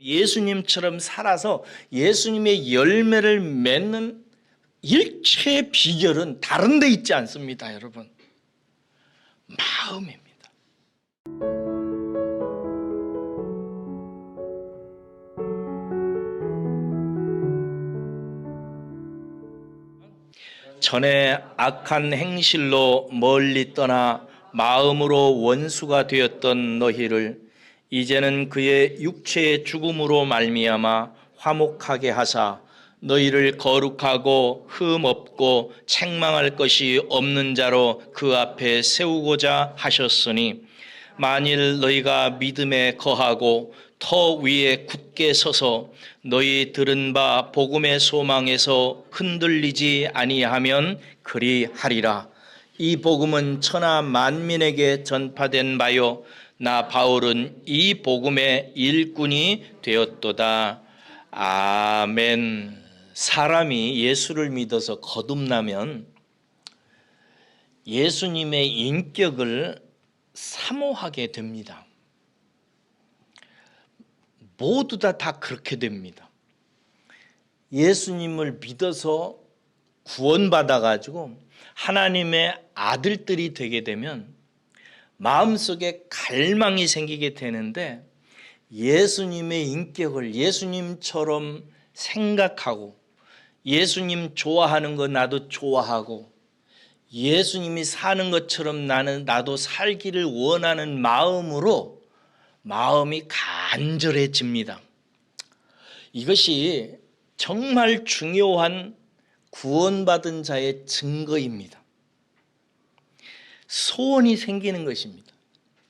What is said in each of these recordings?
예수님처럼 살아서 예수님의 열매를 맺는 일체의 비결은 다른 데 있지 않습니다, 여러분. 마음입니다. 전에 악한 행실로 멀리 떠나 마음으로 원수가 되었던 너희를 이제는 그의 육체의 죽음으로 말미암아 화목하게 하사 너희를 거룩하고 흠 없고 책망할 것이 없는 자로 그 앞에 세우고자 하셨으니 만일 너희가 믿음에 거하고 터 위에 굳게 서서 너희 들은 바 복음의 소망에서 흔들리지 아니하면 그리하리라. 이 복음은 천하 만민에게 전파된 바요 나 바울은 이 복음의 일꾼이 되었도다. 아멘. 사람이 예수를 믿어서 거듭나면 예수님의 인격을 사모하게 됩니다. 모두 다 그렇게 됩니다. 예수님을 믿어서 구원받아가지고 하나님의 아들들이 되게 되면 마음속에 갈망이 생기게 되는데 예수님의 인격을 예수님처럼 생각하고 예수님 좋아하는 거 나도 좋아하고 예수님이 사는 것처럼 나도 살기를 원하는 마음으로 마음이 간절해집니다. 이것이 정말 중요한 구원받은 자의 증거입니다. 소원이 생기는 것입니다.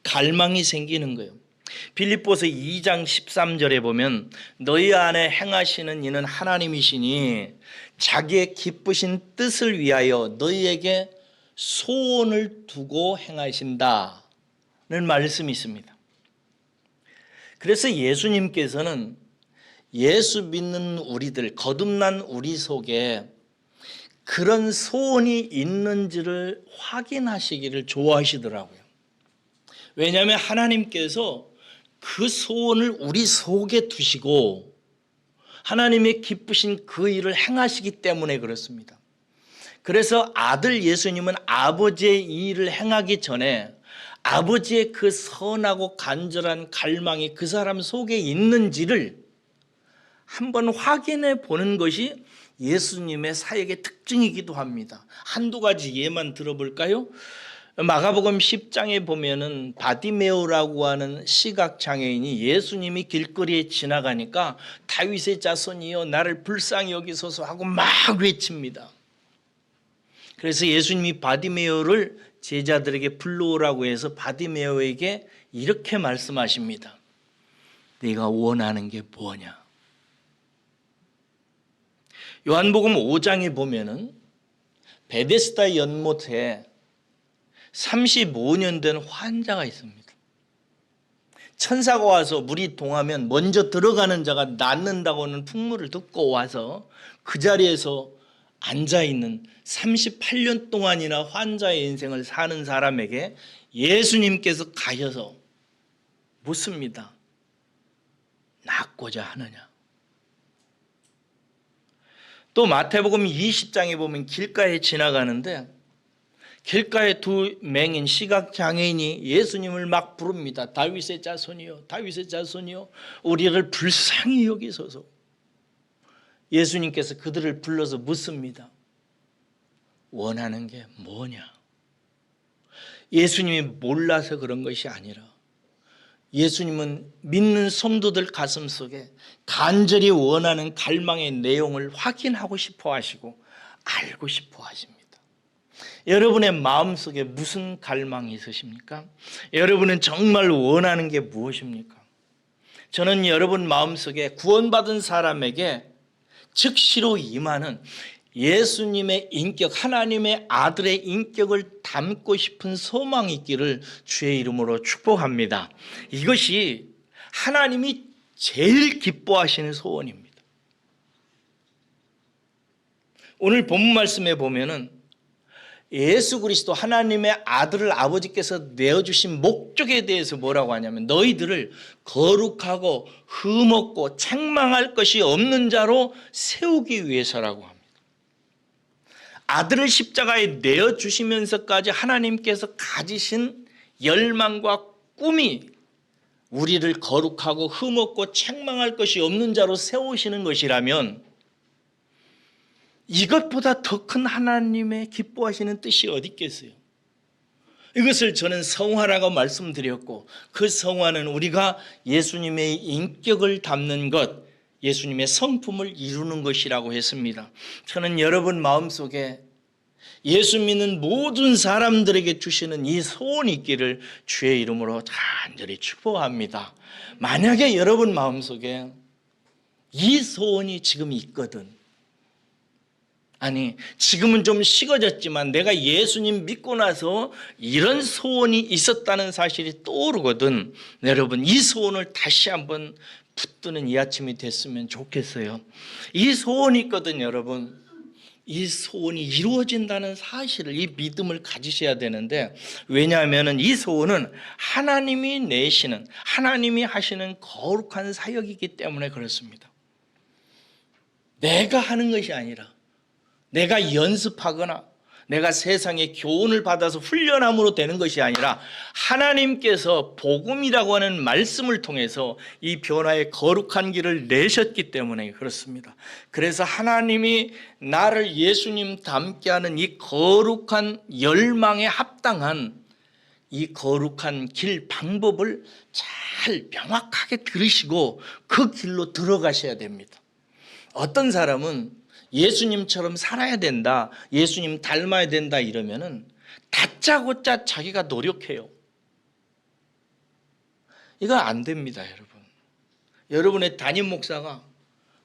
갈망이 생기는 거예요. 빌립보서 2장 13절에 보면 너희 안에 행하시는 이는 하나님이시니 자기의 기쁘신 뜻을 위하여 너희에게 소원을 두고 행하신다는 말씀이 있습니다. 그래서 예수님께서는 예수 믿는 우리들, 거듭난 우리 속에 그런 소원이 있는지를 확인하시기를 좋아하시더라고요. 왜냐하면 하나님께서 그 소원을 우리 속에 두시고 하나님의 기쁘신 그 일을 행하시기 때문에 그렇습니다. 그래서 아들 예수님은 아버지의 이 일을 행하기 전에 아버지의 그 선하고 간절한 갈망이 그 사람 속에 있는지를 한번 확인해 보는 것이 예수님의 사역의 특징이기도 합니다. 한두 가지 예만 들어볼까요? 마가복음 10장에 보면은 바디메오라고 하는 시각장애인이 예수님이 길거리에 지나가니까 다윗의 자손이여 나를 불쌍히 여기소서 하고 막 외칩니다. 그래서 예수님이 바디메오를 제자들에게 불러오라고 해서 바디메오에게 이렇게 말씀하십니다. 네가 원하는 게 뭐냐? 요한복음 5장에 보면은 베데스다 연못에 35년 된 환자가 있습니다. 천사가 와서 물이 동하면 먼저 들어가는 자가 낫는다고는 풍물을 듣고 와서 그 자리에서 앉아있는 38년 동안이나 환자의 인생을 사는 사람에게 예수님께서 가셔서 묻습니다. 낫고자 하느냐? 또 마태복음 20장에 보면 길가에 지나가는데 길가에 두 맹인 시각장애인이 예수님을 막 부릅니다. 다윗의 자손이요, 다윗의 자손이요, 우리를 불쌍히 여기소서. 예수님께서 그들을 불러서 묻습니다. 원하는 게 뭐냐? 예수님이 몰라서 그런 것이 아니라 예수님은 믿는 성도들 가슴 속에 간절히 원하는 갈망의 내용을 확인하고 싶어 하시고 알고 싶어 하십니다. 여러분의 마음속에 무슨 갈망이 있으십니까? 여러분은 정말 원하는 게 무엇입니까? 저는 여러분 마음속에 구원받은 사람에게 즉시로 임하는 예수님의 인격, 하나님의 아들의 인격을 담고 싶은 소망이 있기를 주의 이름으로 축복합니다. 이것이 하나님이 제일 기뻐하시는 소원입니다. 오늘 본문 말씀에 보면은 예수 그리스도 하나님의 아들을 아버지께서 내어주신 목적에 대해서 뭐라고 하냐면 너희들을 거룩하고 흠없고 책망할 것이 없는 자로 세우기 위해서라고 합니다. 아들을 십자가에 내어주시면서까지 하나님께서 가지신 열망과 꿈이 우리를 거룩하고 흠없고 책망할 것이 없는 자로 세우시는 것이라면 이것보다 더 큰 하나님의 기뻐하시는 뜻이 어디 있겠어요? 이것을 저는 성화라고 말씀드렸고, 그 성화는 우리가 예수님의 인격을 담는 것, 예수님의 성품을 이루는 것이라고 했습니다. 저는 여러분 마음속에 예수 믿는 모든 사람들에게 주시는 이 소원이 있기를 주의 이름으로 간절히 축복합니다. 만약에 여러분 마음속에 이 소원이 지금 있거든, 아니 지금은 좀 식어졌지만 내가 예수님 믿고 나서 이런 소원이 있었다는 사실이 떠오르거든, 여러분 이 소원을 다시 한번 붙드는 이 아침이 됐으면 좋겠어요. 이 소원이 있거든 여러분. 이 소원이 이루어진다는 사실을, 이 믿음을 가지셔야 되는데, 왜냐하면 이 소원은 하나님이 내시는, 하나님이 하시는 거룩한 사역이기 때문에 그렇습니다. 내가 하는 것이 아니라, 내가 연습하거나 내가 세상의 교훈을 받아서 훈련함으로 되는 것이 아니라 하나님께서 복음이라고 하는 말씀을 통해서 이 변화의 거룩한 길을 내셨기 때문에 그렇습니다. 그래서 하나님이 나를 예수님 닮게 하는 이 거룩한 열망에 합당한 이 거룩한 길 방법을 잘 명확하게 들으시고 그 길로 들어가셔야 됩니다. 어떤 사람은 예수님처럼 살아야 된다, 예수님 닮아야 된다 이러면은 다짜고짜 자기가 노력해요. 이거 안 됩니다, 여러분. 여러분의 담임 목사가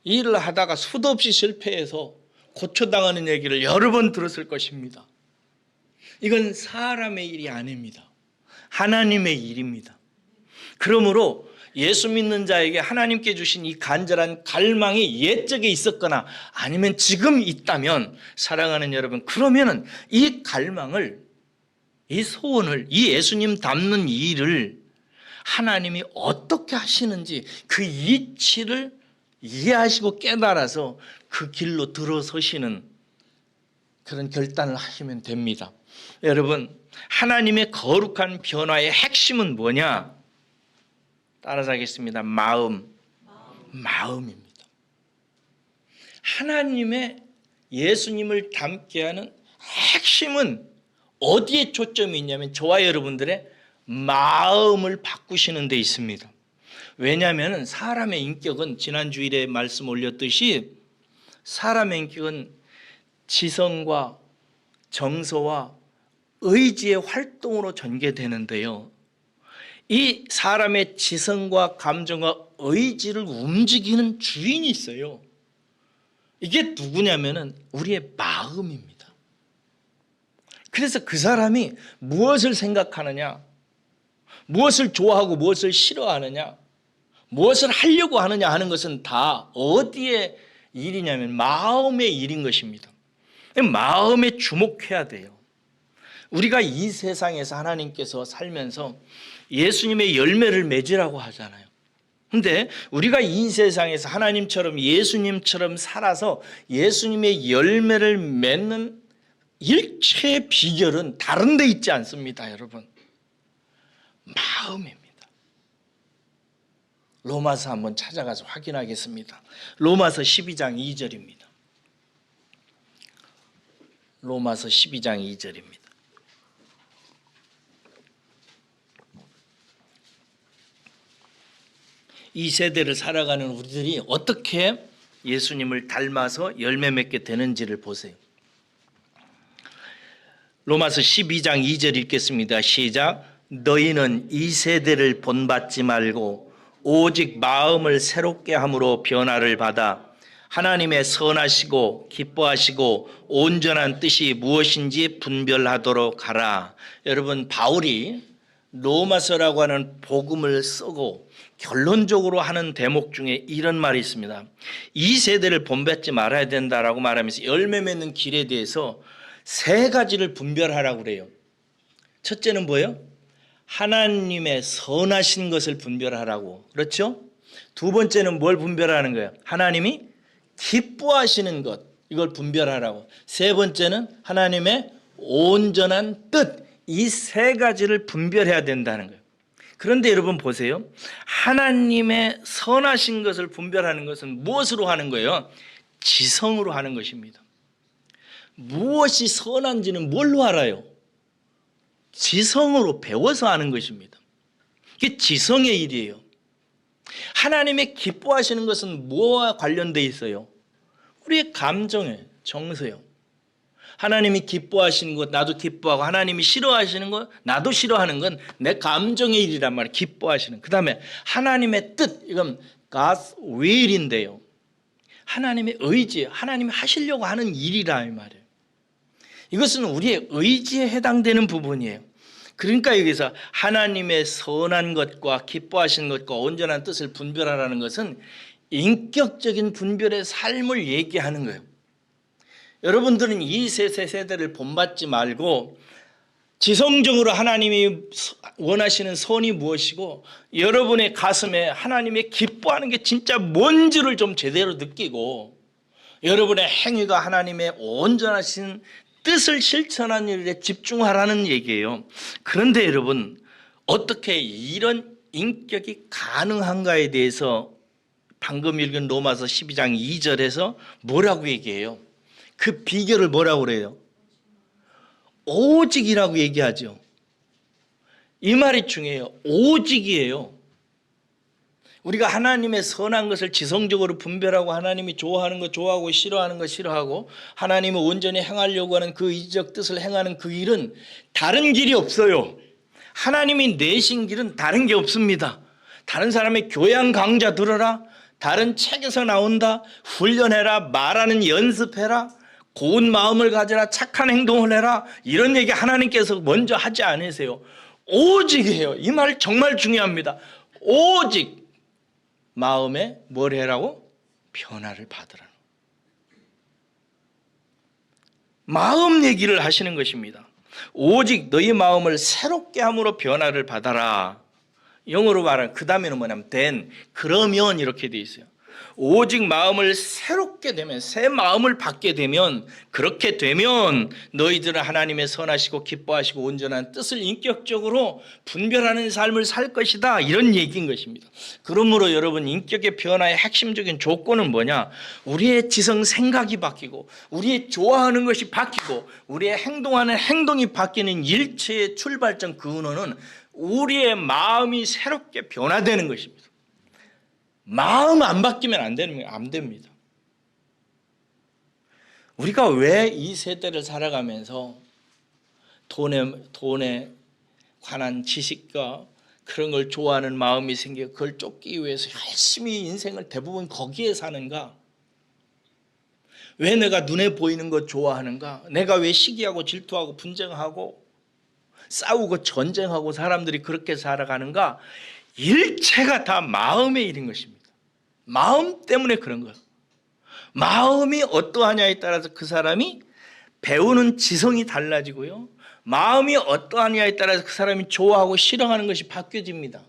일을 하다가 수도 없이 실패해서 고쳐당하는 얘기를 여러 번 들었을 것입니다. 이건 사람의 일이 아닙니다. 하나님의 일입니다. 그러므로 예수 믿는 자에게 하나님께 주신 이 간절한 갈망이 옛적에 있었거나 아니면 지금 있다면, 사랑하는 여러분, 그러면은 이 갈망을, 이 소원을, 이 예수님 닮는 이 일을 하나님이 어떻게 하시는지 그 이치를 이해하시고 깨달아서 그 길로 들어서시는 그런 결단을 하시면 됩니다. 여러분, 하나님의 거룩한 변화의 핵심은 뭐냐? 따라서 하겠습니다. 마음입니다. 하나님의 예수님을 닮게 하는 핵심은 어디에 초점이 있냐면 저와 여러분들의 마음을 바꾸시는 데 있습니다. 왜냐하면 사람의 인격은 지난주일에 말씀 올렸듯이 사람의 인격은 지성과 정서와 의지의 활동으로 전개되는데요, 이 사람의 지성과 감정과 의지를 움직이는 주인이 있어요. 이게 누구냐면은 우리의 마음입니다. 그래서 그 사람이 무엇을 생각하느냐, 무엇을 좋아하고 무엇을 싫어하느냐, 무엇을 하려고 하느냐 하는 것은 다 어디의 일이냐면 마음의 일인 것입니다. 마음에 주목해야 돼요. 우리가 이 세상에서 하나님께서 살면서 예수님의 열매를 맺으라고 하잖아요. 근데 우리가 이 세상에서 하나님처럼 예수님처럼 살아서 예수님의 열매를 맺는 일체의 비결은 다른 데 있지 않습니다, 여러분. 마음입니다. 로마서 한번 찾아가서 확인하겠습니다. 로마서 12장 2절입니다. 로마서 12장 2절입니다. 이 세대를 살아가는 우리들이 어떻게 예수님을 닮아서 열매 맺게 되는지를 보세요. 로마서 12장 2절 읽겠습니다. 시작. 너희는 이 세대를 본받지 말고 오직 마음을 새롭게 함으로 변화를 받아 하나님의 선하시고 기뻐하시고 온전한 뜻이 무엇인지 분별하도록 하라. 여러분, 바울이 로마서라고 하는 복음을 쓰고 결론적으로 하는 대목 중에 이런 말이 있습니다. 이 세대를 본받지 말아야 된다라고 말하면서 열매 맺는 길에 대해서 세 가지를 분별하라고 그래요. 첫째는 뭐예요? 하나님의 선하신 것을 분별하라고. 그렇죠? 두 번째는 뭘 분별하는 거예요? 하나님이 기뻐하시는 것, 이걸 분별하라고. 세 번째는 하나님의 온전한 뜻, 이 세 가지를 분별해야 된다는 거예요. 그런데 여러분 보세요. 하나님의 선하신 것을 분별하는 것은 무엇으로 하는 거예요? 지성으로 하는 것입니다. 무엇이 선한지는 뭘로 알아요? 지성으로 배워서 하는 것입니다. 이게 지성의 일이에요. 하나님의 기뻐하시는 것은 뭐와 관련되어 있어요? 우리의 감정에, 정서요. 하나님이 기뻐하시는 것 나도 기뻐하고, 하나님이 싫어하시는 것 나도 싫어하는 건 내 감정의 일이란 말이에요. 기뻐하시는. 그 다음에 하나님의 뜻, 이건 God's will인데요. 하나님의 의지, 하나님이 하시려고 하는 일이라 이 말이에요. 이것은 우리의 의지에 해당되는 부분이에요. 그러니까 여기서 하나님의 선한 것과 기뻐하시는 것과 온전한 뜻을 분별하라는 것은 인격적인 분별의 삶을 얘기하는 거예요. 여러분들은 이 세 세대를 본받지 말고 지성적으로 하나님이 원하시는 선이 무엇이고 여러분의 가슴에 하나님의 기뻐하는 게 진짜 뭔지를 좀 제대로 느끼고 여러분의 행위가 하나님의 온전하신 뜻을 실천하는 일에 집중하라는 얘기예요. 그런데 여러분, 어떻게 이런 인격이 가능한가에 대해서 방금 읽은 로마서 12장 2절에서 뭐라고 얘기해요? 그 비결을 뭐라고 그래요? 오직이라고 얘기하죠. 이 말이 중요해요. 오직이에요. 우리가 하나님의 선한 것을 지성적으로 분별하고 하나님이 좋아하는 것 좋아하고 싫어하는 것 싫어하고 하나님을 온전히 행하려고 하는 그 의지적 뜻을 행하는 그 일은 다른 길이 없어요. 하나님이 내신 길은 다른 게 없습니다. 다른 사람의 교양 강좌 들어라, 다른 책에서 나온다, 훈련해라, 말하는 연습해라, 고운 마음을 가져라, 착한 행동을 해라, 이런 얘기 하나님께서 먼저 하지 않으세요. 오직이에요. 이 말 정말 중요합니다. 오직 마음에 뭘 해라고? 변화를 받으라. 마음 얘기를 하시는 것입니다. 오직 너희 마음을 새롭게 함으로 변화를 받아라. 영어로 말하면 그 다음에는 뭐냐면 then, 그러면 이렇게 돼 있어요. 오직 마음을 새롭게 되면, 새 마음을 받게 되면, 그렇게 되면 너희들은 하나님의 선하시고 기뻐하시고 온전한 뜻을 인격적으로 분별하는 삶을 살 것이다, 이런 얘기인 것입니다. 그러므로 여러분, 인격의 변화의 핵심적인 조건은 뭐냐? 우리의 지성 생각이 바뀌고 우리의 좋아하는 것이 바뀌고 우리의 행동하는 행동이 바뀌는 일체의 출발점 근원은 우리의 마음이 새롭게 변화되는 것입니다. 마음 안 바뀌면 안 됩니다. 우리가 왜 이 세대를 살아가면서 돈에 관한 지식과 그런 걸 좋아하는 마음이 생겨 그걸 쫓기 위해서 열심히 인생을 대부분 거기에 사는가? 왜 내가 눈에 보이는 것 좋아하는가? 내가 왜 시기하고 질투하고 분쟁하고 싸우고 전쟁하고 사람들이 그렇게 살아가는가? 일체가 다 마음의 일인 것입니다. 마음 때문에 그런 거예요. 마음이 어떠하냐에 따라서 그 사람이 배우는 지성이 달라지고요. 마음이 어떠하냐에 따라서 그 사람이 좋아하고 싫어하는 것이 바뀌어집니다.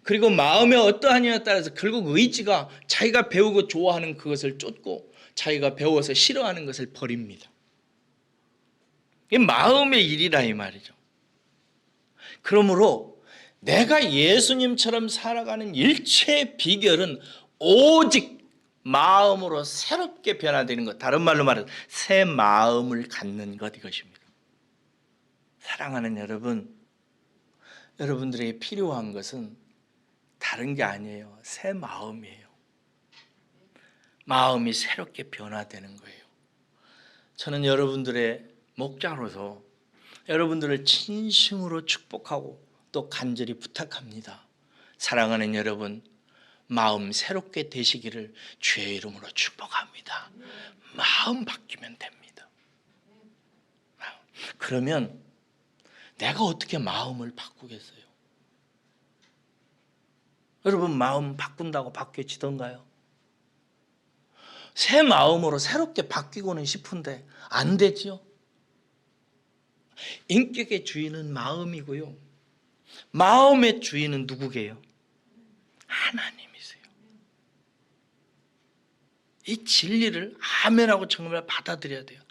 그리고 마음이 어떠하냐에 따라서 결국 의지가 자기가 배우고 좋아하는 그것을 쫓고 자기가 배워서 싫어하는 것을 버립니다. 이게 마음의 일이라 이 말이죠. 그러므로 내가 예수님처럼 살아가는 일체의 비결은 오직 마음으로 새롭게 변화되는 것, 다른 말로 말해서 새 마음을 갖는 것, 이것입니다. 사랑하는 여러분, 여러분들에게 필요한 것은 다른 게 아니에요. 새 마음이에요. 마음이 새롭게 변화되는 거예요. 저는 여러분들의 목자로서 여러분들을 진심으로 축복하고 또 간절히 부탁합니다. 사랑하는 여러분, 마음 새롭게 되시기를 주의 이름으로 축복합니다. 마음 바뀌면 됩니다. 그러면 내가 어떻게 마음을 바꾸겠어요? 여러분, 마음 바꾼다고 바뀌어지던가요? 새 마음으로 새롭게 바뀌고는 싶은데 안 되죠? 인격의 주인은 마음이고요. 마음의 주인은 누구게요? 하나님이세요. 이 진리를 아멘하고 정말 받아들여야 돼요.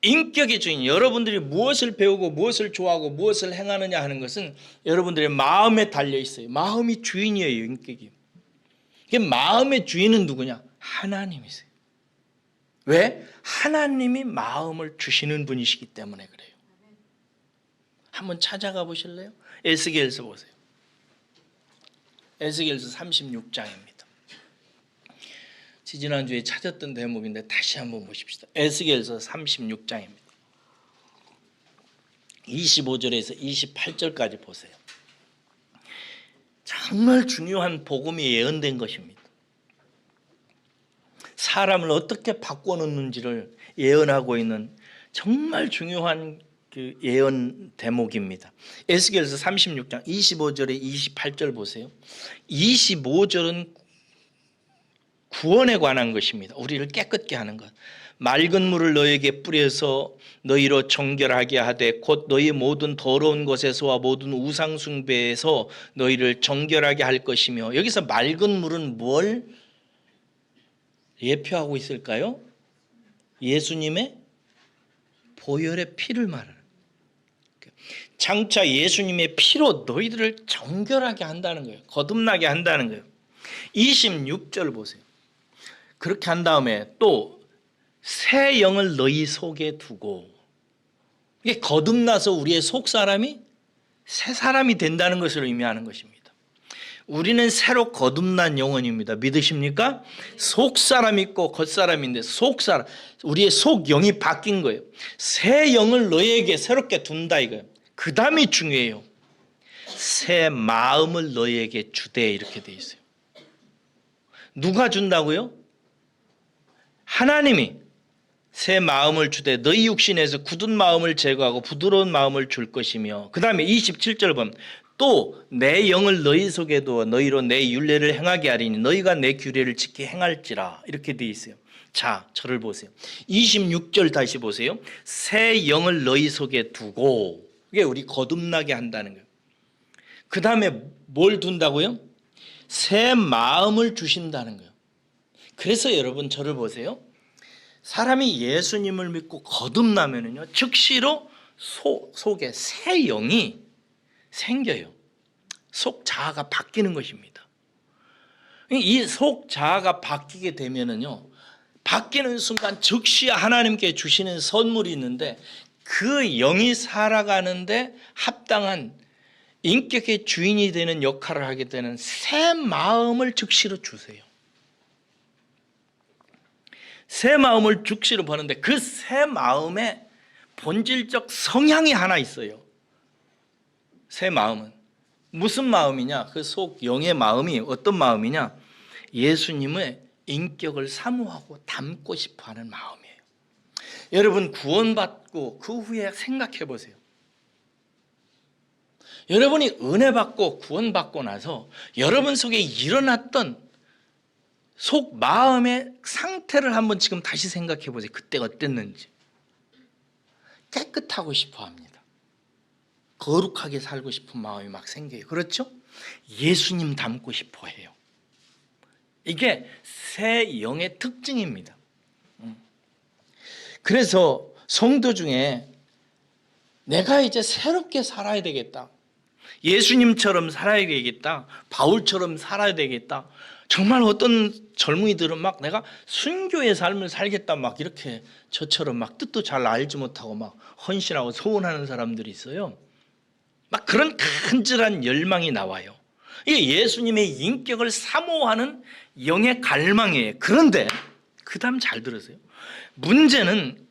인격의 주인, 여러분들이 무엇을 배우고 무엇을 좋아하고 무엇을 행하느냐 하는 것은 여러분들의 마음에 달려 있어요. 마음이 주인이에요. 인격이. 마음의 주인은 누구냐? 하나님이세요. 왜? 하나님이 마음을 주시는 분이시기 때문에 그래요. 한번 찾아가 보실래요? 에스겔서 보세요. 에스겔서 36장입니다. 지난주에 찾았던 대목인데 다시 한번 보십시다. 에스겔서 36장입니다. 25절에서 28절까지 보세요. 정말 중요한 복음이 예언된 것입니다. 사람을 어떻게 바꿔놓는지를 예언하고 있는 정말 중요한 그 예언 대목입니다. 에스겔서 36장 25절에 28절 보세요. 25절은 구원에 관한 것입니다. 우리를 깨끗게 하는 것. 맑은 물을 너에게 뿌려서 너희로 정결하게 하되 곧 너희 모든 더러운 것에서와 모든 우상 숭배에서 너희를 정결하게 할 것이며, 여기서 맑은 물은 뭘 예표하고 있을까요? 예수님의 보혈의 피를 말하는. 장차 예수님의 피로 너희들을 정결하게 한다는 거예요. 거듭나게 한다는 거예요. 26절 보세요. 그렇게 한 다음에 또 새 영을 너희 속에 두고, 이게 거듭나서 우리의 속 사람이 새 사람이 된다는 것을 의미하는 것입니다. 우리는 새로 거듭난 영혼입니다. 믿으십니까? 속 사람 있고 겉 사람인데 속 사람, 우리의 속 영이 바뀐 거예요. 새 영을 너희에게 새롭게 둔다 이거예요. 그 다음이 중요해요. 새 마음을 너희에게 주되, 이렇게 돼 있어요. 누가 준다고요? 하나님이 새 마음을 주되 너희 육신에서 굳은 마음을 제거하고 부드러운 마음을 줄 것이며, 그 다음에 27절 보면 또 내 영을 너희 속에 두어 너희로 내 율례를 행하게 하리니 너희가 내 규례를 지켜 행할지라, 이렇게 돼 있어요. 자, 저를 보세요. 26절 다시 보세요. 새 영을 너희 속에 두고, 이게 우리 거듭나게 한다는 거예요. 그 다음에 뭘 둔다고요? 새 마음을 주신다는 거예요. 그래서 여러분 저를 보세요. 사람이 예수님을 믿고 거듭나면은요, 즉시로 속에 새 영이 생겨요. 속 자아가 바뀌는 것입니다. 이 속 자아가 바뀌게 되면은요, 바뀌는 순간 즉시 하나님께 주시는 선물이 있는데, 그 영이 살아가는데 합당한 인격의 주인이 되는 역할을 하게 되는 새 마음을 즉시로 주세요. 새 마음을 즉시로 버는데 그 새 마음에 본질적 성향이 하나 있어요. 새 마음은 무슨 마음이냐? 그 속 영의 마음이 어떤 마음이냐? 예수님의 인격을 사모하고 닮고 싶어하는 마음이에요. 여러분 구원받고 그 후에 생각해 보세요. 여러분이 은혜 받고 구원받고 나서 여러분 속에 일어났던 속 마음의 상태를 한번 지금 다시 생각해 보세요. 그때 어땠는지. 깨끗하고 싶어 합니다. 거룩하게 살고 싶은 마음이 막 생겨요. 그렇죠? 예수님 닮고 싶어 해요. 이게 새 영의 특징입니다. 그래서 성도 중에 내가 이제 새롭게 살아야 되겠다, 예수님처럼 살아야 되겠다, 바울처럼 살아야 되겠다, 정말 어떤 젊은이들은 막 내가 순교의 삶을 살겠다 막 이렇게 저처럼 막 뜻도 잘 알지 못하고 막 헌신하고 소원하는 사람들이 있어요. 막 그런 간절한 열망이 나와요. 이게 예수님의 인격을 사모하는 영의 갈망이에요. 그런데 그 다음 잘 들으세요. 문제는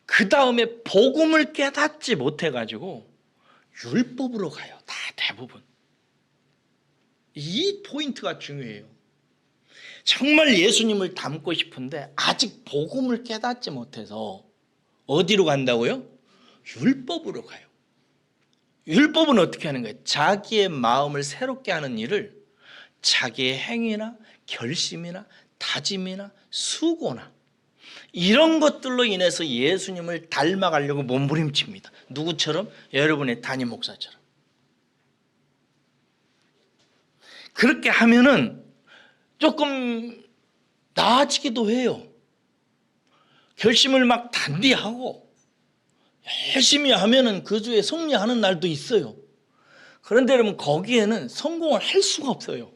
그 다음에 복음을 깨닫지 못해가지고 율법으로 가요. 다 대부분. 이 포인트가 중요해요. 정말 예수님을 닮고 싶은데 아직 복음을 깨닫지 못해서 어디로 간다고요? 율법으로 가요. 율법은 어떻게 하는 거예요? 자기의 마음을 새롭게 하는 일을 자기의 행위나 결심이나 다짐이나 수고나 이런 것들로 인해서 예수님을 닮아가려고 몸부림칩니다. 누구처럼? 여러분의 담임 목사처럼. 그렇게 하면은 조금 나아지기도 해요. 결심을 막 단디하고 열심히 하면은 그 주에 승리하는 날도 있어요. 그런데 여러분 거기에는 성공을 할 수가 없어요.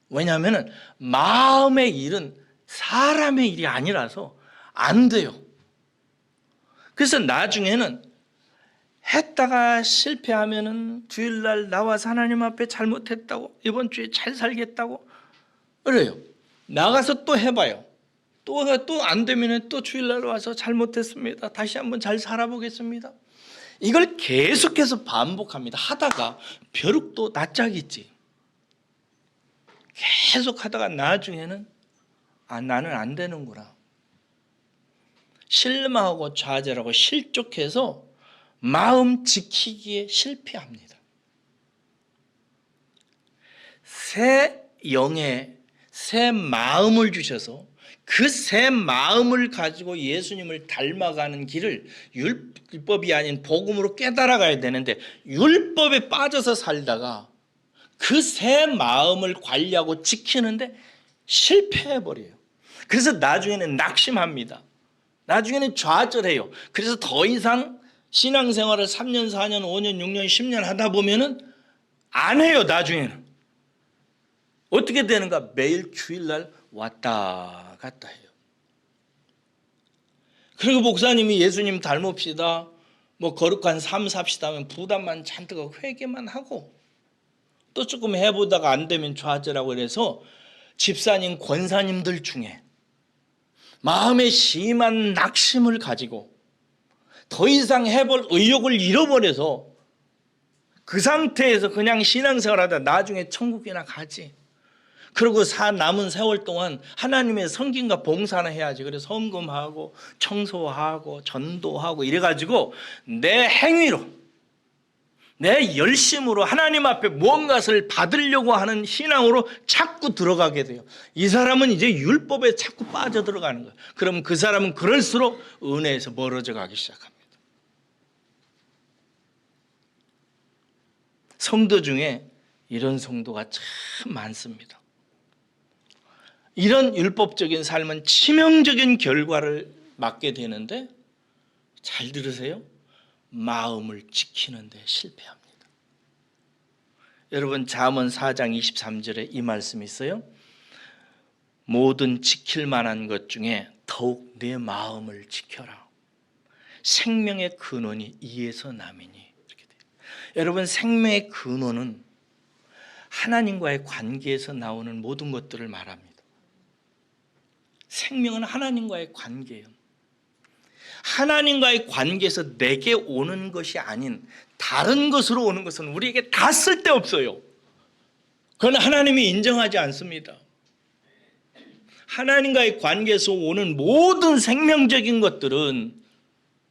왜냐하면 마음의 일은 사람의 일이 아니라서 안 돼요. 그래서 나중에는 했다가 실패하면은 주일날 나와서 하나님 앞에 잘못했다고, 이번 주에 잘 살겠다고 그래요. 나가서 또 해봐요. 또 안 되면 또 주일날 와서 잘못했습니다. 다시 한번 잘 살아보겠습니다. 이걸 계속해서 반복합니다. 하다가 벼룩도 낯짝있지. 계속 하다가 나중에는 나는 안 되는구나. 실망하고 좌절하고 실족해서 마음 지키기에 실패합니다. 새 영에 새 마음을 주셔서 그 새 마음을 가지고 예수님을 닮아가는 길을 율법이 아닌 복음으로 깨달아가야 되는데 율법에 빠져서 살다가 그 새 마음을 관리하고 지키는데 실패해버려요. 그래서 나중에는 낙심합니다. 나중에는 좌절해요. 그래서 더 이상 신앙생활을 3년, 4년, 5년, 6년, 10년 하다 보면은 안 해요. 나중에는. 어떻게 되는가? 매일 주일날 왔다 갔다 해요. 그리고 목사님이 예수님 닮읍시다, 뭐 거룩한 삶 삽시다 하면 부담만 잔뜩 하고 회개만 하고 또 조금 해보다가 안 되면 좌절하고 그래서 집사님, 권사님들 중에 마음에 심한 낙심을 가지고 더 이상 해볼 의욕을 잃어버려서 그 상태에서 그냥 신앙생활하다 나중에 천국이나 가지. 그리고 남은 세월 동안 하나님의 섬김과 봉사나 해야지. 그래서 헌금하고 청소하고 전도하고 이래가지고 내 행위로 내 열심으로 하나님 앞에 무언가를 받으려고 하는 신앙으로 자꾸 들어가게 돼요. 이 사람은 이제 율법에 자꾸 빠져들어가는 거예요. 그럼 그 사람은 그럴수록 은혜에서 멀어져 가기 시작합니다. 성도 중에 이런 성도가 참 많습니다. 이런 율법적인 삶은 치명적인 결과를 맞게 되는데 잘 들으세요. 마음을 지키는데 실패합니다. 여러분 잠언 4장 23절에 이 말씀이 있어요. 모든 지킬 만한 것 중에 더욱 내 마음을 지켜라. 생명의 근원이 이에서 남이니. 이렇게 돼요. 여러분 생명의 근원은 하나님과의 관계에서 나오는 모든 것들을 말합니다. 생명은 하나님과의 관계예요. 하나님과의 관계에서 내게 오는 것이 아닌 다른 것으로 오는 것은 우리에게 다 쓸데없어요. 그건 하나님이 인정하지 않습니다. 하나님과의 관계에서 오는 모든 생명적인 것들은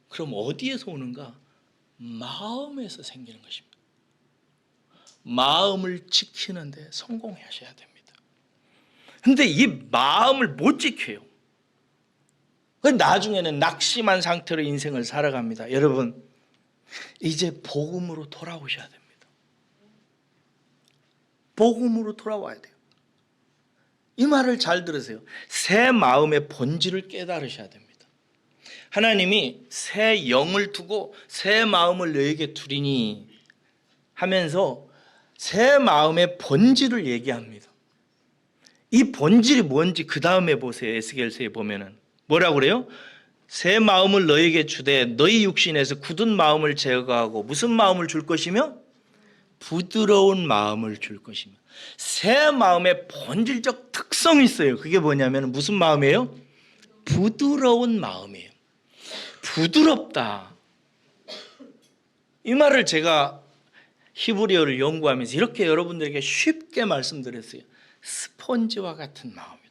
그럼 어디에서 오는가? 마음에서 생기는 것입니다. 마음을 지키는데 성공하셔야 됩니다. 그런데 이 마음을 못 지켜요. 나중에는 낙심한 상태로 인생을 살아갑니다. 여러분 이제 복음으로 돌아오셔야 됩니다. 복음으로 돌아와야 돼요. 이 말을 잘 들으세요. 새 마음의 본질을 깨달으셔야 됩니다. 하나님이 새 영을 두고 새 마음을 너에게 두리니 하면서 새 마음의 본질을 얘기합니다. 이 본질이 뭔지 그 다음에 보세요. 에스겔서에 보면은 뭐라고 그래요? 새 마음을 너에게 주되 너희 육신에서 굳은 마음을 제거하고 무슨 마음을 줄 것이며? 부드러운 마음을 줄 것이며. 새 마음의 본질적 특성이 있어요. 그게 뭐냐면 무슨 마음이에요? 부드러운 마음이에요. 부드럽다. 이 말을 제가 히브리어를 연구하면서 이렇게 여러분들에게 쉽게 말씀드렸어요. 스펀지와 같은 마음이다.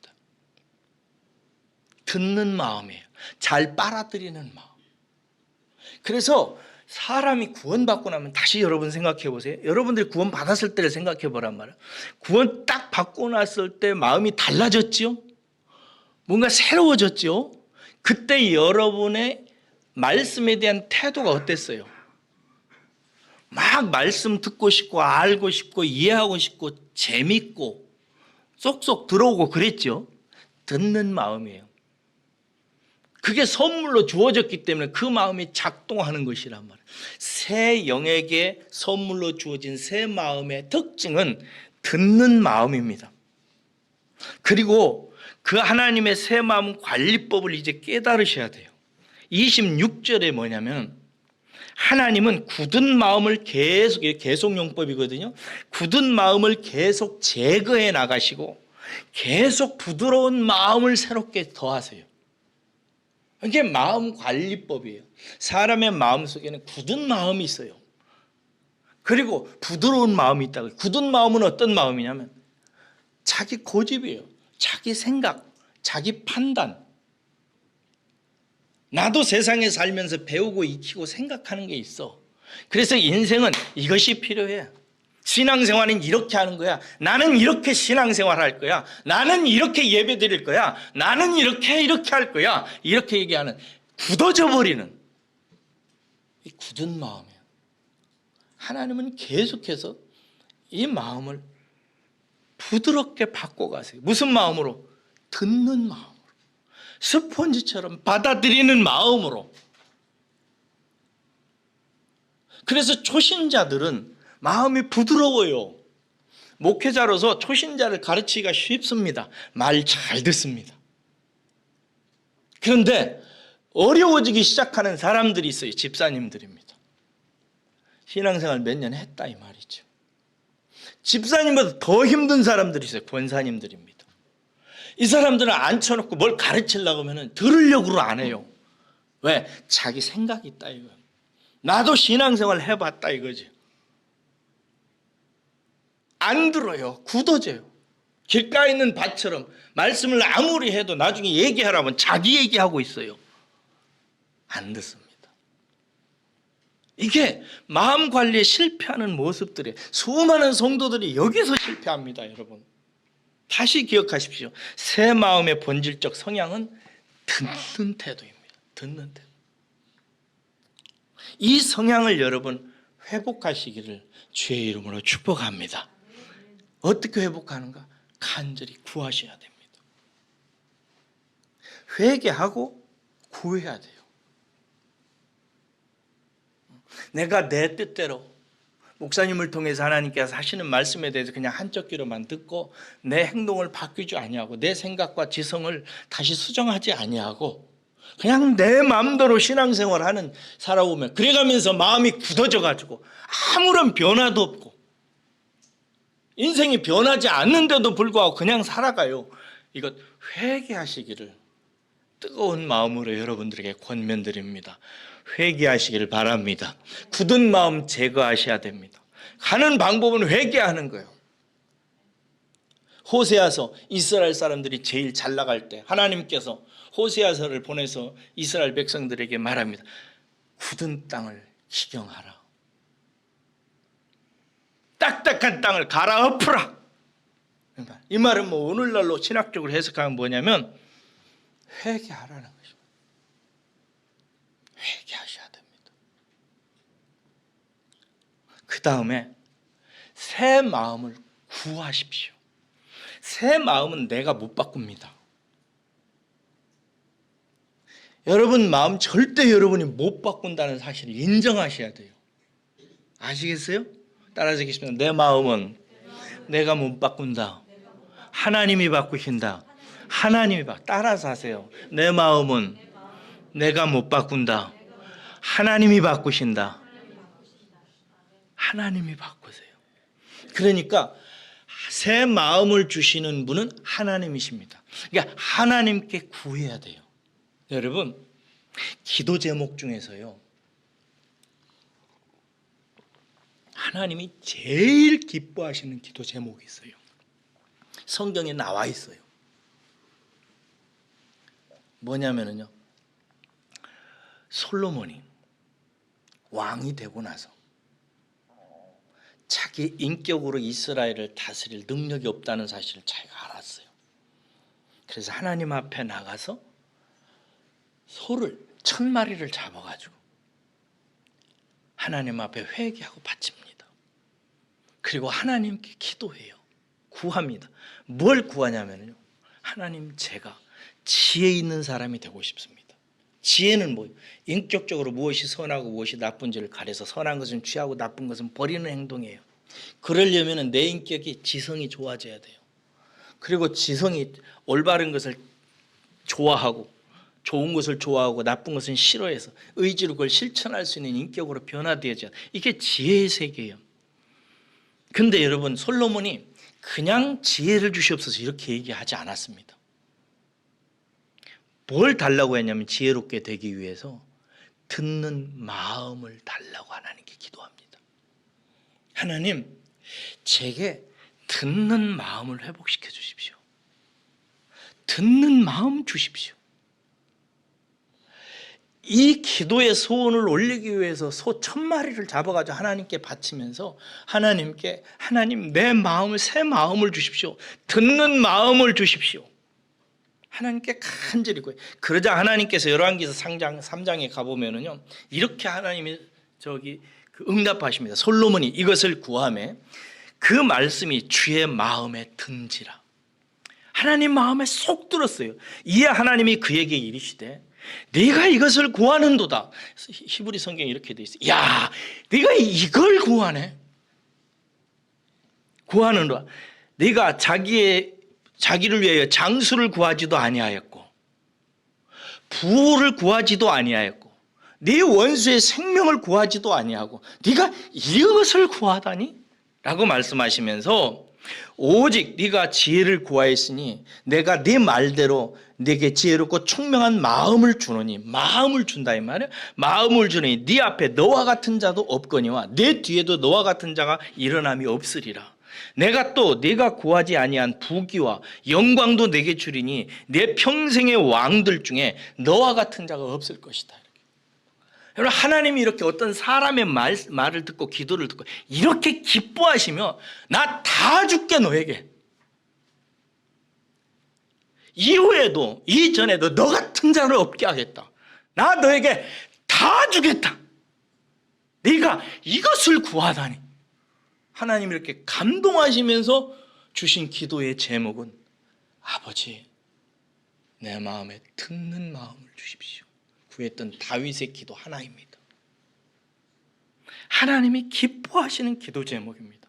듣는 마음이에요. 잘 빨아들이는 마음. 그래서 사람이 구원받고 나면 다시 여러분 생각해 보세요. 여러분들이 구원 받았을 때를 생각해 보란 말이에요. 구원 딱 받고 났을 때 마음이 달라졌지요? 뭔가 새로워졌죠. 그때 여러분의 말씀에 대한 태도가 어땠어요? 막 말씀 듣고 싶고 알고 싶고 이해하고 싶고 재밌고 쏙쏙 들어오고 그랬죠. 듣는 마음이에요. 그게 선물로 주어졌기 때문에 그 마음이 작동하는 것이란 말이에요. 새 영에게 선물로 주어진 새 마음의 특징은 듣는 마음입니다. 그리고 그 하나님의 새 마음 관리법을 이제 깨달으셔야 돼요. 26절에 뭐냐면 하나님은 굳은 마음을 계속용법이거든요. 굳은 마음을 계속 제거해 나가시고 계속 부드러운 마음을 새롭게 더하세요. 이게 마음 관리법이에요. 사람의 마음 속에는 굳은 마음이 있어요. 그리고 부드러운 마음이 있다고. 굳은 마음은 어떤 마음이냐면 자기 고집이에요. 자기 생각, 자기 판단. 나도 세상에 살면서 배우고 익히고 생각하는 게 있어. 그래서 인생은 이것이 필요해. 신앙생활은 이렇게 하는 거야. 나는 이렇게 신앙생활 할 거야. 나는 이렇게 예배 드릴 거야. 나는 이렇게 할 거야. 이렇게 얘기하는 굳어져 버리는 이 굳은 마음이에요. 하나님은 계속해서 이 마음을 부드럽게 바꿔가세요. 무슨 마음으로? 듣는 마음으로. 스펀지처럼 받아들이는 마음으로. 그래서 초신자들은 마음이 부드러워요. 목회자로서 초신자를 가르치기가 쉽습니다. 말 잘 듣습니다. 그런데 어려워지기 시작하는 사람들이 있어요. 집사님들입니다. 신앙생활 몇 년 했다 이 말이죠. 집사님보다 더 힘든 사람들이 있어요. 권사님들입니다. 이 사람들은 앉혀놓고 뭘 가르치려고 하면 들으려고 안 해요. 왜? 자기 생각이 있다 이거예요. 나도 신앙생활 해봤다 이거지. 안 들어요. 굳어져요. 길가에 있는 밭처럼 말씀을 아무리 해도 나중에 얘기하라면 자기 얘기하고 있어요. 안 듣습니다. 이게 마음 관리에 실패하는 모습들이에요. 수많은 성도들이 여기서 실패합니다. 여러분 다시 기억하십시오. 새 마음의 본질적 성향은 듣는 태도입니다. 듣는 태도. 이 성향을 여러분 회복하시기를 주의 이름으로 축복합니다. 어떻게 회복하는가? 간절히 구하셔야 됩니다. 회개하고 구해야 돼요. 내가 내 뜻대로 목사님을 통해서 하나님께서 하시는 말씀에 대해서 그냥 한쪽 귀로만 듣고 내 행동을 바뀌지 아니하고 내 생각과 지성을 다시 수정하지 아니하고 그냥 내 마음대로 신앙생활하는 살아오면 그래가면서 마음이 굳어져 가지고 아무런 변화도 없고 인생이 변하지 않는데도 불구하고 그냥 살아가요. 이것 회개하시기를 뜨거운 마음으로 여러분들에게 권면드립니다. 회개하시기를 바랍니다. 굳은 마음 제거하셔야 됩니다. 가는 방법은 회개하는 거예요. 호세아서 이스라엘 사람들이 제일 잘 나갈 때 하나님께서 호세아서를 보내서 이스라엘 백성들에게 말합니다. 굳은 땅을 식용하라. 딱딱한 땅을 갈아엎으라. 이 말은 뭐 오늘날로 신학적으로 해석하면 뭐냐면 회개하라는 것입니다. 회개하셔야 됩니다. 그 다음에 새 마음을 구하십시오. 새 마음은 내가 못 바꿉니다. 여러분 마음 절대 여러분이 못 바꾼다는 사실을 인정하셔야 돼요. 아시겠어요? 따라서 계시면 내 마음은 내가 못 바꾼다. 하나님이 바꾸신다. 하나님이 따라서 하세요. 내 마음은 내가 못 바꾼다. 하나님이 바꾸신다. 하나님이 바꾸세요. 그러니까 새 마음을 주시는 분은 하나님이십니다. 그러니까 하나님께 구해야 돼요. 여러분 기도 제목 중에서요 하나님이 제일 기뻐하시는 기도 제목이 있어요. 성경에 나와 있어요. 뭐냐면요 솔로몬이 왕이 되고 나서 자기 인격으로 이스라엘을 다스릴 능력이 없다는 사실을 자기가 알았어요. 그래서 하나님 앞에 나가서 소를 1000마리를 잡아가지고 하나님 앞에 회개하고 바칩니다. 그리고 하나님께 기도해요. 구합니다. 뭘 구하냐면요, 하나님, 제가 지혜 있는 사람이 되고 싶습니다. 지혜는 뭐예요? 인격적으로 무엇이 선하고 무엇이 나쁜지를 가려서 선한 것은 취하고 나쁜 것은 버리는 행동이에요. 그러려면 내 인격이 지성이 좋아져야 돼요. 그리고 지성이 올바른 것을 좋아하고 좋은 것을 좋아하고 나쁜 것은 싫어해서 의지로 그걸 실천할 수 있는 인격으로 변화되어져야 돼요. 이게 지혜의 세계예요. 근데 여러분, 솔로몬이 그냥 지혜를 주시옵소서 이렇게 얘기하지 않았습니다. 뭘 달라고 했냐면 지혜롭게 되기 위해서 듣는 마음을 달라고 하나님께 기도합니다. 하나님, 제게 듣는 마음을 회복시켜 주십시오. 듣는 마음 주십시오. 이 기도의 소원을 올리기 위해서 소 1000마리를 잡아가지고 하나님께 바치면서 하나님께, 하나님, 내 마음을, 새 마음을 주십시오. 듣는 마음을 주십시오. 하나님께 간절히 구해요. 그러자 하나님께서 열왕기서 3장에 가보면은요, 이렇게 하나님이 응답하십니다. 솔로몬이 이것을 구하매 그 말씀이 주의 마음에 든지라. 하나님 마음에 쏙 들었어요. 이에 하나님이 그에게 이르시되 네가 이것을 구하는도다. 히브리 성경에 이렇게 돼 있어요. 야, 네가 이걸 구하네. 구하는도다. 네가 자기를 위하여 장수를 구하지도 아니하였고 부를 구하지도 아니하였고 네 원수의 생명을 구하지도 아니하고 네가 이것을 구하다니? 라고 말씀하시면서 오직 네가 지혜를 구하였으니 내가 네 말대로 네게 지혜롭고 총명한 마음을 주노니, 마음을 준다 이 말이야. 마음을 주노니 네 앞에 너와 같은 자도 없거니와 내 뒤에도 너와 같은 자가 일어남이 없으리라. 내가 또 네가 구하지 아니한 부귀와 영광도 내게 주리니 내 평생의 왕들 중에 너와 같은 자가 없을 것이다. 여러분, 하나님이 이렇게 어떤 사람의 말을 듣고 기도를 듣고 이렇게 기뻐하시며 나 다 줄게 너에게, 이후에도 이전에도 너 같은 자를 없게 하겠다, 나 너에게 다 주겠다, 네가 이것을 구하다니. 하나님이 이렇게 감동하시면서 주신 기도의 제목은 아버지, 내 마음에 듣는 마음을 주십시오. 구했던 다윗의 기도 하나입니다. 하나님이 기뻐하시는 기도 제목입니다.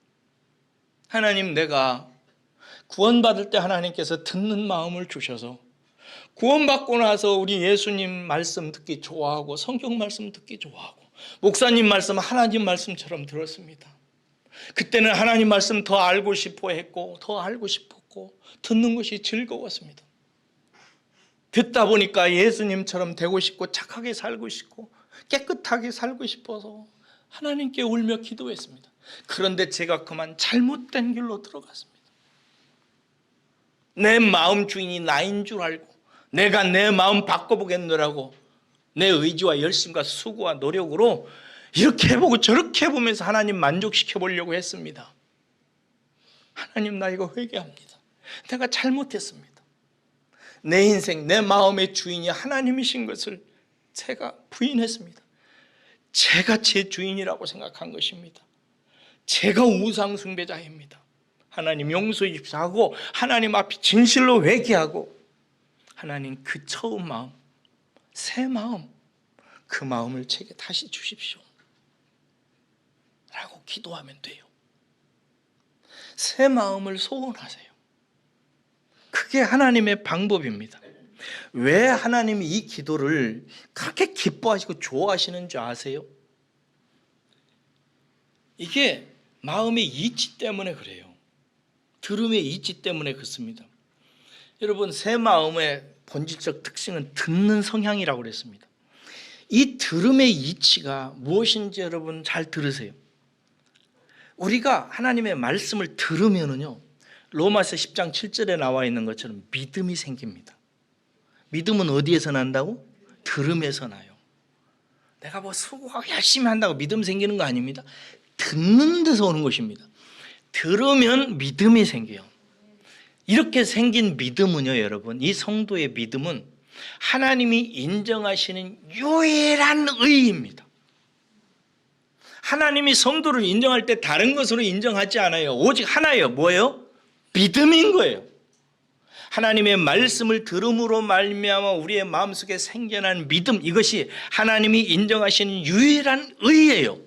하나님, 내가 구원받을 때 하나님께서 듣는 마음을 주셔서 구원받고 나서 우리 예수님 말씀 듣기 좋아하고 성경 말씀 듣기 좋아하고 목사님 말씀 하나님 말씀처럼 들었습니다. 그때는 하나님 말씀 더 알고 싶어 했고 더 알고 싶었고 듣는 것이 즐거웠습니다. 듣다 보니까 예수님처럼 되고 싶고 착하게 살고 싶고 깨끗하게 살고 싶어서 하나님께 울며 기도했습니다. 그런데 제가 그만 잘못된 길로 들어갔습니다. 내 마음 주인이 나인 줄 알고 내가 내 마음 바꿔보겠노라고 내 의지와 열심과 수고와 노력으로 이렇게 해보고 저렇게 해보면서 하나님 만족시켜 보려고 했습니다. 하나님, 나 이거 회개합니다. 내가 잘못했습니다. 내 인생, 내 마음의 주인이 하나님이신 것을 제가 부인했습니다. 제가 제 주인이라고 생각한 것입니다. 제가 우상 숭배자입니다. 하나님 용서해 주십시오 하고 하나님 앞에 진실로 회개하고 하나님, 그 처음 마음, 새 마음, 그 마음을 제게 다시 주십시오 라고 기도하면 돼요. 새 마음을 소원하세요. 그게 하나님의 방법입니다. 왜 하나님이 이 기도를 그렇게 기뻐하시고 좋아하시는 줄 아세요? 이게 마음의 이치 때문에 그래요. 들음의 이치 때문에 그렇습니다. 여러분, 새 마음의 본질적 특징은 듣는 성향이라고 그랬습니다. 이 들음의 이치가 무엇인지 여러분 잘 들으세요. 우리가 하나님의 말씀을 들으면은요, 로마서 10장 7절에 나와 있는 것처럼 믿음이 생깁니다. 믿음은 어디에서 난다고? 들음에서 나요. 내가 뭐 수고하고 열심히 한다고 믿음 생기는 거 아닙니다. 듣는 데서 오는 것입니다. 들으면 믿음이 생겨요. 이렇게 생긴 믿음은요, 여러분, 이 성도의 믿음은 하나님이 인정하시는 유일한 의입니다. 하나님이 성도를 인정할 때 다른 것으로 인정하지 않아요. 오직 하나예요. 뭐예요? 믿음인 거예요. 하나님의 말씀을 들음으로 말미암아 우리의 마음속에 생겨난 믿음, 이것이 하나님이 인정하시는 유일한 의예요.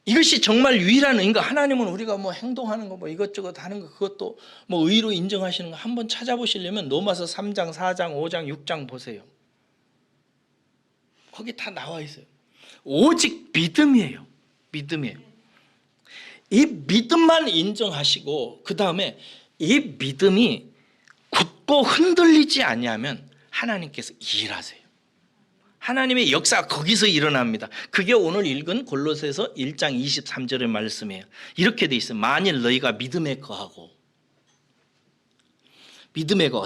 이것이 정말 유일한 의인가? 하나님은 우리가 뭐 행동하는 거, 뭐 이것저것 하는 거, 그것도 뭐 의로 인정하시는 거 한번 찾아보시려면 로마서 3장, 4장, 5장, 6장 보세요. 거기 다 나와 있어요. 오직 믿음이에요. 믿음이에요. 이 믿음만 인정하시고 그 다음에 이 믿음이 굳고 흔들리지 아니하면 하나님께서 일하세요. 하나님의 역사가 거기서 일어납니다. 그게 오늘 읽은 골로새서 1장 23절의 말씀이에요. 이렇게 돼 있어요. 만일 너희가 믿음에 거하고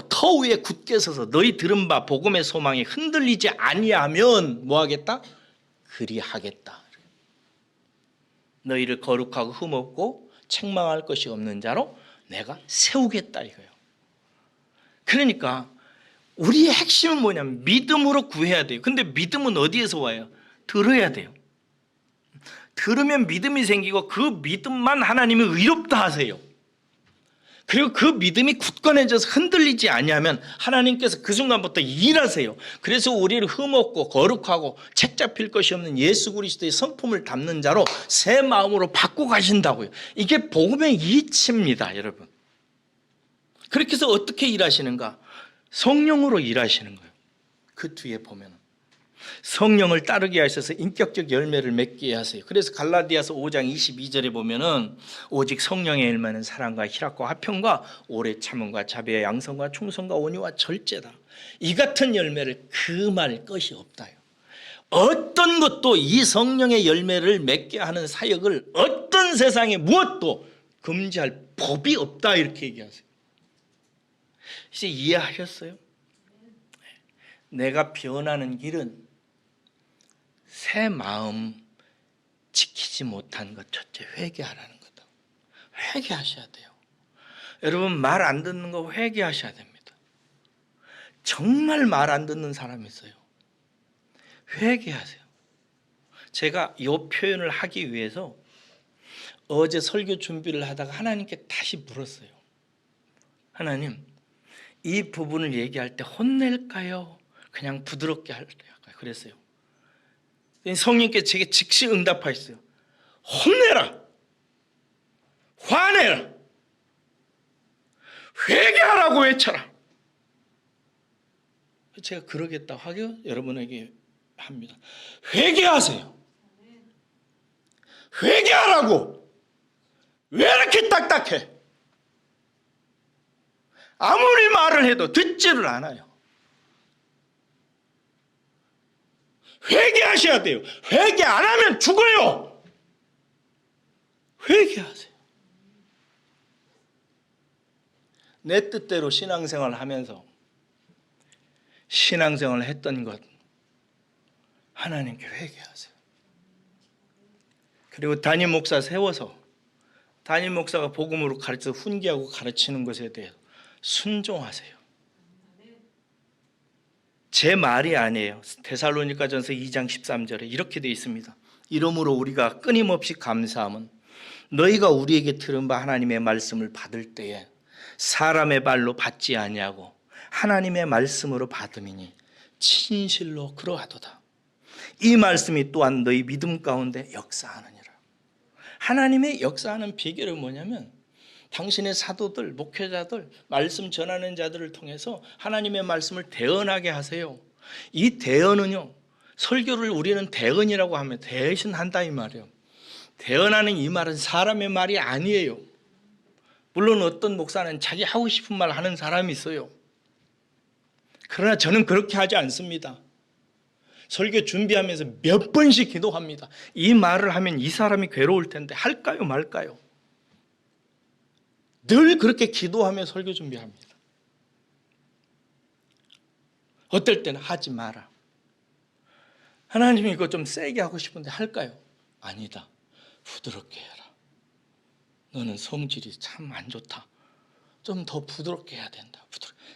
터 위에 굳게 서서 너희 들은 바 복음의 소망이 흔들리지 아니하면 뭐 하겠다? 그리하겠다. 너희를 거룩하고 흠없고 책망할 것이 없는 자로 내가 세우겠다 이거예요. 그러니까 우리의 핵심은 뭐냐면 믿음으로 구해야 돼요. 근데 믿음은 어디에서 와요? 들어야 돼요. 들으면 믿음이 생기고 그 믿음만 하나님이 의롭다 하세요. 그리고 그 믿음이 굳건해져서 흔들리지 아니하면 하나님께서 그 순간부터 일하세요. 그래서 우리를 흠없고 거룩하고 책 잡힐 것이 없는 예수 그리스도의 성품을 담는 자로 새 마음으로 바꿔 가신다고요. 이게 복음의 이치입니다, 여러분. 그렇게 해서 어떻게 일하시는가? 성령으로 일하시는 거예요. 그 뒤에 보면 성령을 따르게 하셔서 인격적 열매를 맺게 하세요. 그래서 갈라디아서 5장 22절에 보면은 오직 성령의 열매는 사랑과 희락과 화평과 오래 참음과 자비와 양성과 충성과 온유와 절제다. 이 같은 열매를 금할 것이 없다요. 어떤 것도 이 성령의 열매를 맺게 하는 사역을 어떤 세상에 무엇도 금지할 법이 없다 이렇게 얘기하세요. 이제 이해하셨어요? 내가 변하는 길은 새 마음 지키지 못한 것 첫째 회개하라는 거다. 회개하셔야 돼요. 여러분 말 안 듣는 거 회개하셔야 됩니다. 정말 말 안 듣는 사람이 있어요. 회개하세요. 제가 이 표현을 하기 위해서 어제 설교 준비를 하다가 하나님께 다시 물었어요. 하나님, 이 부분을 얘기할 때 혼낼까요? 그냥 부드럽게 할까요? 그랬어요. 성령께서 제게 즉시 응답하셨어요. 혼내라. 화내라. 회개하라고 외쳐라. 제가 그러겠다고 하겨 여러분에게 합니다. 회개하세요. 회개하라고. 왜 이렇게 딱딱해? 아무리 말을 해도 듣지를 않아요. 회개하셔야 돼요. 회개 안 하면 죽어요. 회개하세요. 내 뜻대로 신앙생활을 하면서 신앙생활을 했던 것 하나님께 회개하세요. 그리고 담임 목사 세워서 담임 목사가 복음으로 가르쳐 훈계하고 가르치는 것에 대해서 순종하세요. 제 말이 아니에요. 데살로니가전서 2장 13절에 이렇게 되어 있습니다. 이러므로 우리가 끊임없이 감사함은 너희가 우리에게 들은 바 하나님의 말씀을 받을 때에 사람의 말로 받지 아니하고 하나님의 말씀으로 받음이니 진실로 그러하도다. 이 말씀이 또한 너희 믿음 가운데 역사하느니라. 하나님의 역사하는 비결은 뭐냐면 당신의 사도들, 목회자들, 말씀 전하는 자들을 통해서 하나님의 말씀을 대언하게 하세요. 이 대언은요, 설교를 우리는 대언이라고 하면 대신한다 이 말이에요. 대언하는 이 말은 사람의 말이 아니에요. 물론 어떤 목사는 자기 하고 싶은 말 하는 사람이 있어요. 그러나 저는 그렇게 하지 않습니다. 설교 준비하면서 몇 번씩 기도합니다. 이 말을 하면 이 사람이 괴로울 텐데 할까요 말까요? 늘 그렇게 기도하며 설교 준비합니다. 어떨 때는 하지 마라. 하나님이 이거 좀 세게 하고 싶은데 할까요? 아니다. 부드럽게 해라. 너는 성질이 참 안 좋다. 좀 더 부드럽게 해야 된다.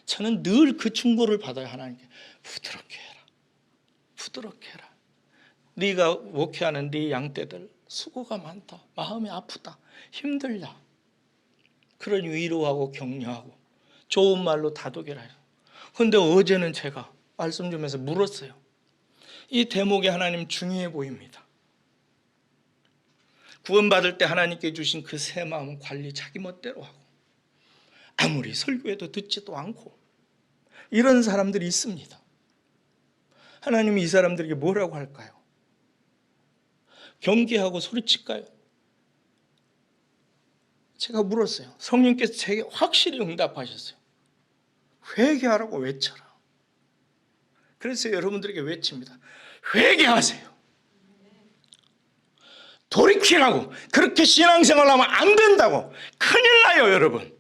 저는 늘 그 충고를 받아요. 하나님께 부드럽게 해라. 부드럽게 해라. 네가 목회하는 네 양떼들 수고가 많다. 마음이 아프다. 힘들다. 그러니 위로하고 격려하고 좋은 말로 다독여라. 그런데 어제는 제가 말씀 좀 해서 물었어요. 이 대목에 하나님 중요해 보입니다. 구원받을 때 하나님께 주신 그 새 마음은 관리 자기 멋대로 하고 아무리 설교해도 듣지도 않고 이런 사람들이 있습니다. 하나님이 이 사람들에게 뭐라고 할까요? 경계하고 소리칠까요? 제가 물었어요. 성령께서 제게 확실히 응답하셨어요. 회개하라고 외쳐라. 그래서 여러분들에게 외칩니다. 회개하세요. 돌이키라고. 그렇게 신앙생활 하면 안 된다고. 큰일 나요, 여러분.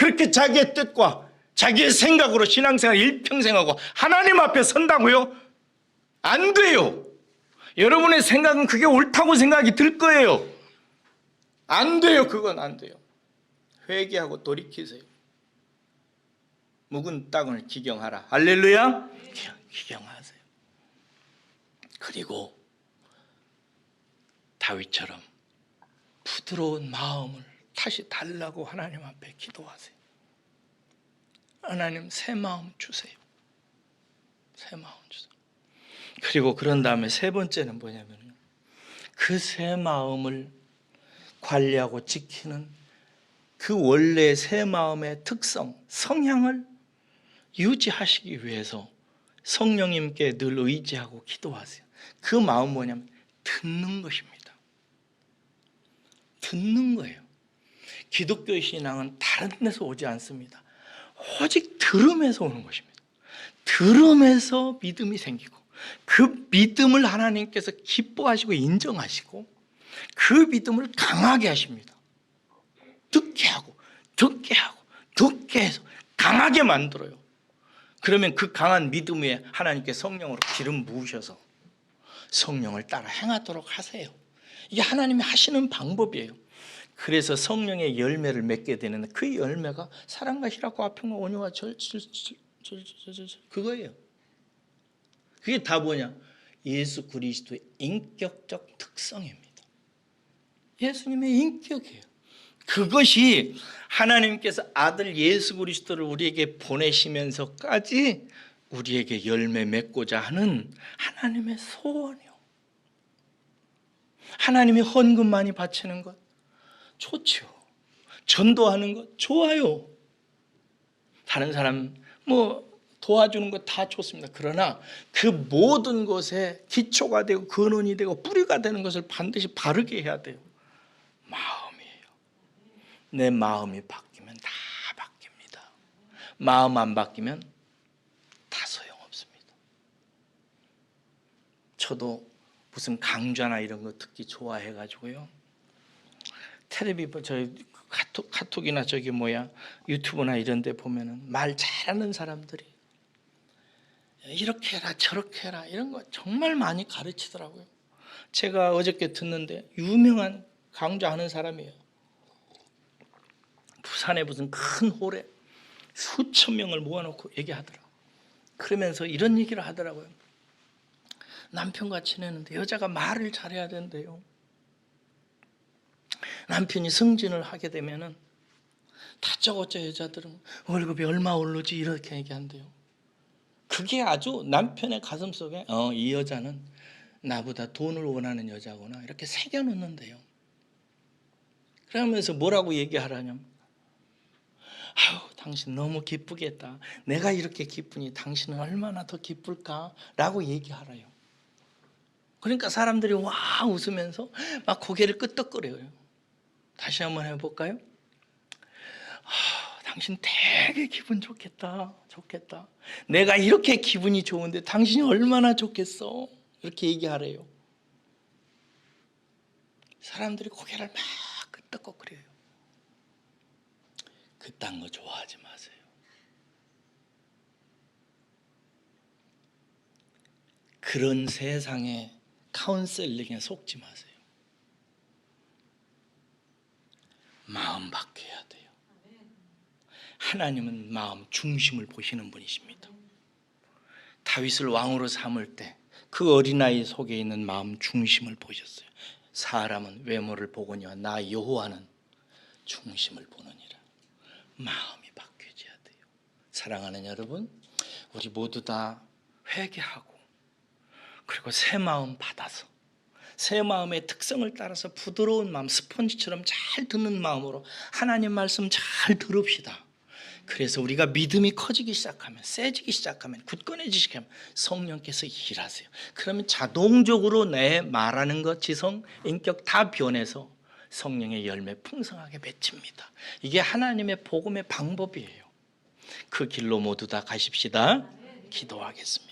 그렇게 자기의 뜻과 자기의 생각으로 신앙생활 일평생하고 하나님 앞에 선다고요? 안 돼요. 여러분의 생각은 그게 옳다고 생각이 들 거예요. 안 돼요. 그건 안 돼요. 회개하고 돌이키세요. 묵은 땅을 기경하라. 할렐루야. 기경하세요. 그리고 다윗처럼 부드러운 마음을 다시 달라고 하나님 앞에 기도하세요. 하나님 새 마음 주세요. 새 마음 주세요. 그리고 그런 다음에 세 번째는 뭐냐면 그 새 마음을 관리하고 지키는 그 원래 새 마음의 특성, 성향을 유지하시기 위해서 성령님께 늘 의지하고 기도하세요. 그 마음 뭐냐면 듣는 것입니다. 듣는 거예요. 기독교의 신앙은 다른 데서 오지 않습니다. 오직 들음에서 오는 것입니다. 들음에서 믿음이 생기고 그 믿음을 하나님께서 기뻐하시고 인정하시고 그 믿음을 강하게 하십니다. 듣게 하고 듣게 하고 듣게 해서 강하게 만들어요. 그러면 그 강한 믿음 위에 하나님께 성령으로 기름 부으셔서 성령을 따라 행하도록 하세요. 이게 하나님이 하시는 방법이에요. 그래서 성령의 열매를 맺게 되는 그 열매가 사랑과 희락과 화평과 온유와 그거예요. 그게 다 뭐냐? 예수 그리스도의 인격적 특성입니다. 예수님의 인격이에요. 그것이 하나님께서 아들 예수 그리스도를 우리에게 보내시면서까지 우리에게 열매 맺고자 하는 하나님의 소원이요. 하나님이 헌금 많이 바치는 것 좋죠. 전도하는 것 좋아요. 다른 사람 도와주는 것 다 좋습니다. 그러나 그 모든 것에 기초가 되고 근원이 되고 뿌리가 되는 것을 반드시 바르게 해야 돼요. 마음이에요. 내 마음이 바뀌면 다 바뀝니다. 마음 안 바뀌면 다 소용없습니다. 저도 무슨 강좌나 이런 거 듣기 좋아해가지고요. 텔레비전 저희 카톡이나 유튜브나 이런 데 보면은 말 잘하는 사람들이 이렇게 해라 저렇게 해라 이런 거 정말 많이 가르치더라고요. 제가 어저께 듣는데 유명한 강좌하는 사람이에요. 부산에 무슨 큰 홀에 수천 명을 모아놓고 얘기하더라고요. 그러면서 이런 얘기를 하더라고요. 남편과 지내는데 여자가 말을 잘해야 된대요. 남편이 승진을 하게 되면은 다짜고짜 여자들은 월급이 얼마 오르지 이렇게 얘기한대요. 그게 아주 남편의 가슴 속에 이 여자는 나보다 돈을 원하는 여자구나 이렇게 새겨놓는데요. 그러면서 뭐라고 얘기하라냐면 아유 당신 너무 기쁘겠다. 내가 이렇게 기쁘니 당신은 얼마나 더 기쁠까? 라고 얘기하라요. 그러니까 사람들이 와 웃으면서 막 고개를 끄덕거려요. 다시 한번 해볼까요? 당신 되게 기분 좋겠다. 좋겠다. 내가 이렇게 기분이 좋은데 당신이 얼마나 좋겠어. 이렇게 얘기하래요. 사람들이 고개를 막 끄덕거려요. 그딴 거 좋아하지 마세요. 그런 세상에 카운셀링에 속지 마세요. 마음 바뀌어야 돼요. 하나님은 마음 중심을 보시는 분이십니다. 다윗을 왕으로 삼을 때 그 어린아이 속에 있는 마음 중심을 보셨어요. 사람은 외모를 보거니와 나 여호와는 중심을 보느니라. 마음이 바뀌어져야 돼요. 사랑하는 여러분, 우리 모두 다 회개하고 그리고 새 마음 받아서 새 마음의 특성을 따라서 부드러운 마음, 스펀지처럼 잘 듣는 마음으로 하나님 말씀 잘 들읍시다. 그래서 우리가 믿음이 커지기 시작하면, 세지기 시작하면, 굳건해지기 시작하면 성령께서 일하세요. 그러면 자동적으로 내 말하는 것, 지성, 인격 다 변해서 성령의 열매 풍성하게 맺힙니다. 이게 하나님의 복음의 방법이에요. 그 길로 모두 다 가십시다. 기도하겠습니다.